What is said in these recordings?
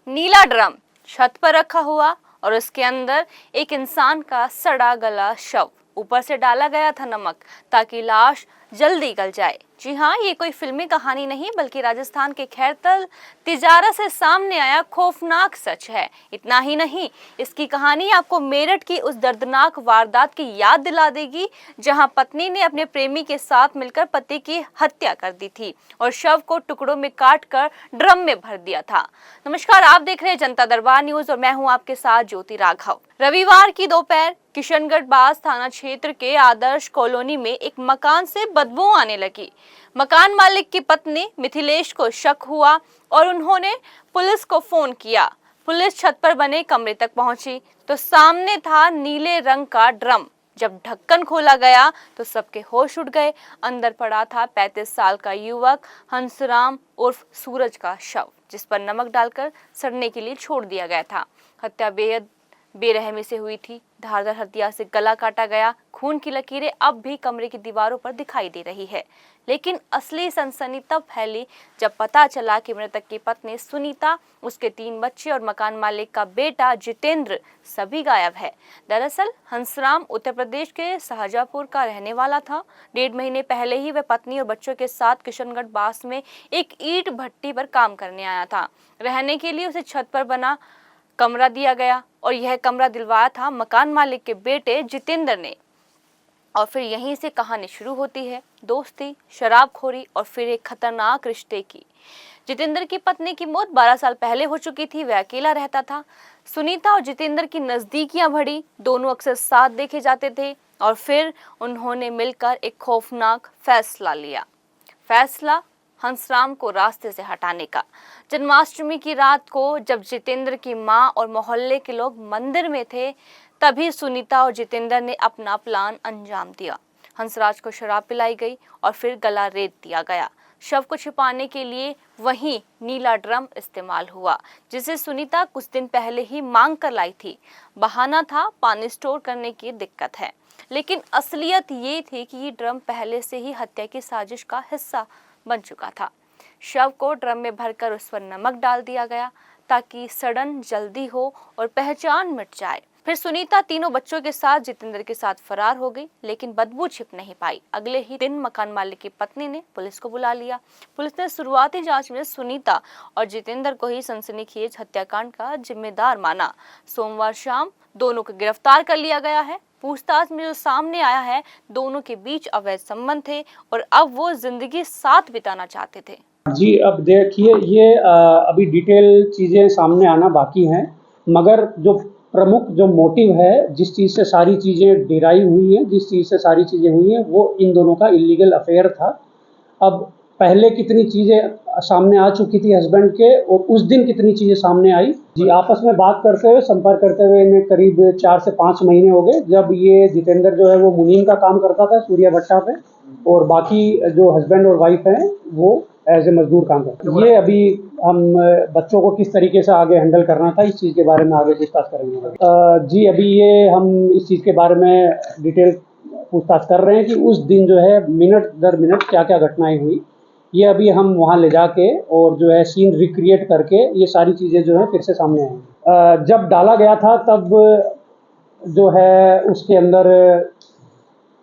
नीला drum छत पर रखा हुआ और उसके अंदर एक इंसान का सड़ा गला शव। ऊपर से डाला गया था नमक ताकि लाश जल्दी गल जाए। जी हाँ, ये कोई फिल्मी कहानी नहीं बल्कि राजस्थान के खैरतल तिजारा से सामने आया खौफनाक सच है। इतना ही नहीं, इसकी कहानी आपको मेरठ की उस दर्दनाक वारदात की याद दिला देगी जहां पत्नी ने अपने प्रेमी के साथ मिलकर पति की हत्या कर दी थी और शव को टुकड़ों में काटकर ड्रम में भर दिया था। नमस्कार, आप देख रहे हैं जनता दरबार न्यूज और मैं हूं आपके साथ ज्योति राघव। रविवार की दोपहर किशनगढ़ बास थाना क्षेत्र के आदर्श कॉलोनी में एक मकान से बदबू आने लगी। मकान मालिक की पत्नी मिथिलेश को शक हुआ और उन्होंने पुलिस को फोन किया। पुलिस छत पर बने कमरे तक पहुंची तो सामने था नीले रंग का ड्रम। जब ढक्कन खोला गया तो सबके होश उड़ गए। अंदर पड़ा था 35 साल का युवक हंसराम उर्फ सूरज का शव, जिस पर नमक डालकर सड़ने के लिए छोड़ दिया गया था। हत्या बेहद बेरहमी से हुई थी। धारदार हथियार से गला काटा गया। खून की लकीरें अब भी कमरे की दीवारों पर दिखाई दे रही है। लेकिन असली सनसनी तब फैली जब पता चला कि मृतक की पत्नी सुनीता, उसके 3 बच्चे और मकान मालिक का बेटा जितेंद्र सभी गायब है। दरअसल हंसराम उत्तर प्रदेश के शाहजहांपुर का रहने वाला था। 1.5 महीने पहले ही वह पत्नी और बच्चों के साथ किशनगढ़ बास में एक ईंट भट्टी पर काम करने आया था। रहने के लिए उसे छत पर बना कमरा दिया गया और यह कमरा दिलवाया था मकान मालिक के बेटे जितेंद्र ने। और फिर यहीं से कहानी शुरू होती है, दोस्ती, शराबखोरी और फिर एक खतरनाक रिश्ते की। जितेंद्र की पत्नी की मौत 12 साल पहले हो चुकी थी। वह अकेला रहता था। सुनीता और जितेंद्र की नजदीकियां बढ़ी। दोनों अक्सर साथ देखे जाते थे और फिर उन्होंने मिलकर एक खौफनाक फैसला लिया। फैसला हंसराम को रास्ते से हटाने का। जन्माष्टमी की रात को जब जितेंद्र की मां और मोहल्ले के लोग मंदिर में थे, तभी सुनीता और जितेंद्र ने अपना प्लान अंजाम दिया। हंसराज को शराब पिलाई गई और फिर गला रेत दिया गया। शव को छिपाने के लिए वहीं नीला ड्रम इस्तेमाल हुआ, जिसे सुनीता कुछ दिन पहले ही मांग कर लाई थी। बहाना था पानी स्टोर करने की दिक्कत है, लेकिन असलियत ये थी कि ये ड्रम पहले से ही हत्या की साजिश का हिस्सा बन चुका था। शव को ड्रम में भरकर उस पर नमक डाल दिया गया ताकि सड़न जल्दी हो और पहचान मिट जाए। फिर सुनीता 3 बच्चों के साथ जितेंद्र के साथ फरार हो गई, लेकिन बदबू छिप नहीं पाई। अगले ही दिन मकान मालिक की पत्नी ने पुलिस को बुला लिया। पुलिस ने शुरुआती जांच में सुनीता और जितेंद्र को ही सनसनीखेज हत्याकांड का जिम्मेदार माना। सोमवार शाम दोनों को गिरफ्तार कर लिया गया है। पूछताछ में जो सामने आया है, दोनों के बीच अवैध संबंध थे और अब वो जिंदगी साथ बिताना चाहते थे। जी, अब देखिए, ये अभी डिटेल चीज़ें सामने आना बाकी हैं, मगर जो प्रमुख जो मोटिव है, जिस चीज़ से सारी चीज़ें डिराइव हुई हैं, जिस चीज़ से सारी चीज़ें हुई हैं, वो इन दोनों का इलीगल अफेयर था। अब पहले कितनी चीज़ें सामने आ चुकी थी हस्बैंड के और उस दिन कितनी चीज़ें सामने आई। जी, आपस में बात करते हुए, संपर्क करते हुए इन्हें करीब 4 से 5 महीने हो गए। जब ये जितेंद्र जो है वो मुनीम का काम करता था सूर्या भट्टा पे, और बाकी जो हस्बैंड और वाइफ हैं वो एज ए मजदूर काम करते हैं। ये अभी हम बच्चों को किस तरीके से आगे हैंडल करना था, इस चीज़ के बारे में आगे पूछताछ करेंगे। जी, अभी ये हम इस चीज़ के बारे में डिटेल पूछताछ कर रहे हैं कि उस दिन जो है मिनट दर मिनट क्या क्या घटनाएं हुई। ये अभी हम वहाँ ले जाके और जो है सीन रिक्रिएट करके ये सारी चीज़ें जो है फिर से सामने आएंगी। जब डाला गया था तब जो है उसके अंदर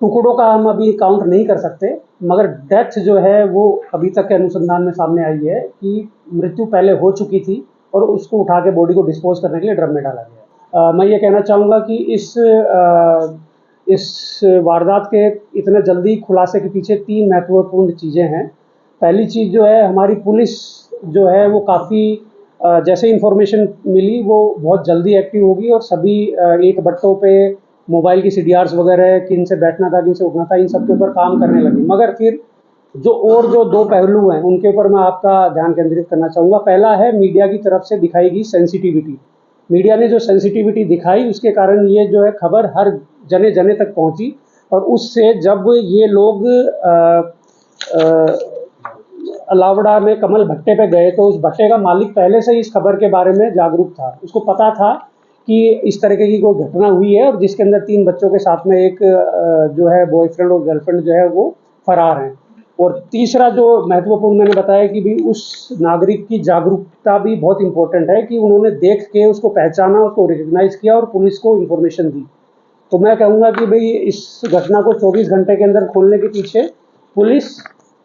टुकड़ों का हम अभी काउंट नहीं कर सकते, मगर डेथ जो है वो अभी तक के अनुसंधान में सामने आई है कि मृत्यु पहले हो चुकी थी और उसको उठा के बॉडी को डिस्पोज करने के लिए ड्रम में डाला गया। मैं ये कहना चाहूँगा कि इस वारदात के इतने जल्दी खुलासे के पीछे 3 महत्वपूर्ण चीज़ें हैं। पहली चीज़ जो है, हमारी पुलिस जो है वो काफ़ी जैसे इन्फॉर्मेशन मिली वो बहुत जल्दी एक्टिव होगी और सभी ईंट भट्टों पे मोबाइल की CDRs वगैरह, किन से बैठना था, किन से उठना था, इन सब के ऊपर काम करने लगे। मगर फिर जो 2 पहलू हैं उनके ऊपर मैं आपका ध्यान केंद्रित करना चाहूँगा। पहला है मीडिया की तरफ से दिखाई गई सेंसिटिविटी। मीडिया ने जो सेंसिटिविटी दिखाई उसके कारण ये जो है खबर हर जने जने तक पहुँची और उससे जब ये लोग अलावड़ा में कमल भट्टे पे गए तो उस भट्टे का मालिक पहले से ही इस खबर के बारे में जागरूक था। उसको पता था कि इस तरीके की कोई घटना हुई है और जिसके अंदर 3 बच्चों के साथ में एक जो है बॉयफ्रेंड और गर्लफ्रेंड जो है वो फरार हैं। और तीसरा जो महत्वपूर्ण मैंने बताया कि भी उस नागरिक की जागरूकता भी बहुत इम्पोर्टेंट है कि उन्होंने देख के उसको पहचाना, उसको रिकग्नाइज किया और पुलिस को इन्फॉर्मेशन दी। तो मैं कहूँगा कि भाई इस घटना को 24 घंटे के अंदर खोलने के पीछे पुलिस,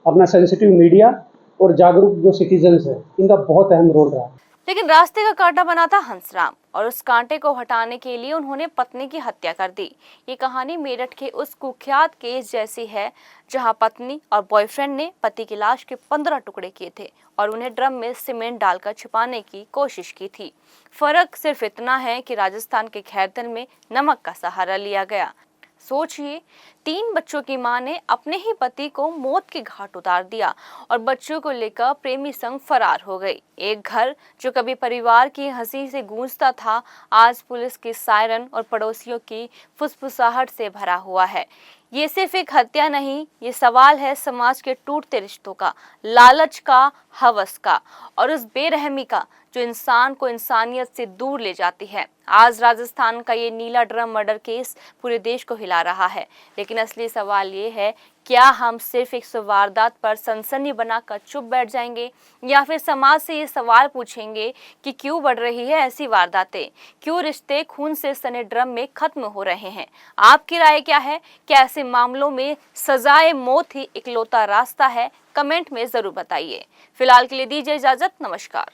अपना सेंसिटिव मीडिया और जागरूक जो सिटीजन्स हैं, इनका बहुत अहम रोल रहा है। लेकिन रास्ते का कांटा बना था हंसराम और उस कांटे को हटाने के लिए उन्होंने पत्नी की हत्या कर दी। ये कहानी मेरठ के उस कुख्यात केस जैसी है जहां पत्नी और बॉयफ्रेंड ने पति की लाश के 15 टुकड़े किए थे और उन्हें ड्रम में सीमेंट डालकर छिपाने की कोशिश की थी। फर्क सिर्फ इतना है कि राजस्थान के खैरतल में नमक का सहारा लिया गया। सोचिए, 3 बच्चों की मां ने अपने ही पति को मौत के घाट उतार दिया और बच्चों को लेकर प्रेमी संग फरार हो गई। एक घर जो कभी परिवार की हंसी से गूंजता था, आज पुलिस की सायरन और पड़ोसियों की फुसफुसाहट से भरा हुआ है। ये सिर्फ एक हत्या नहीं, ये सवाल है समाज के टूटते रिश्तों का, लालच का, हवस का और उस बेरहमी का जो इंसान को इंसानियत से दूर ले जाती है। आज राजस्थान का ये नीला ड्रम मर्डर केस पूरे देश को हिला रहा है, लेकिन असली सवाल ये है, क्या हम सिर्फ एक वारदात पर सनसनी बनाकर चुप बैठ जाएंगे या फिर समाज से ये सवाल पूछेंगे कि क्यों बढ़ रही है ऐसी वारदातें, क्यों रिश्ते खून से सने ड्रम में खत्म हो रहे हैं। आपकी राय क्या है? क्या ऐसे मामलों में सजाए मौत ही इकलौता रास्ता है? कमेंट में जरूर बताइए। फिलहाल के लिए दीजिए इजाजत, नमस्कार।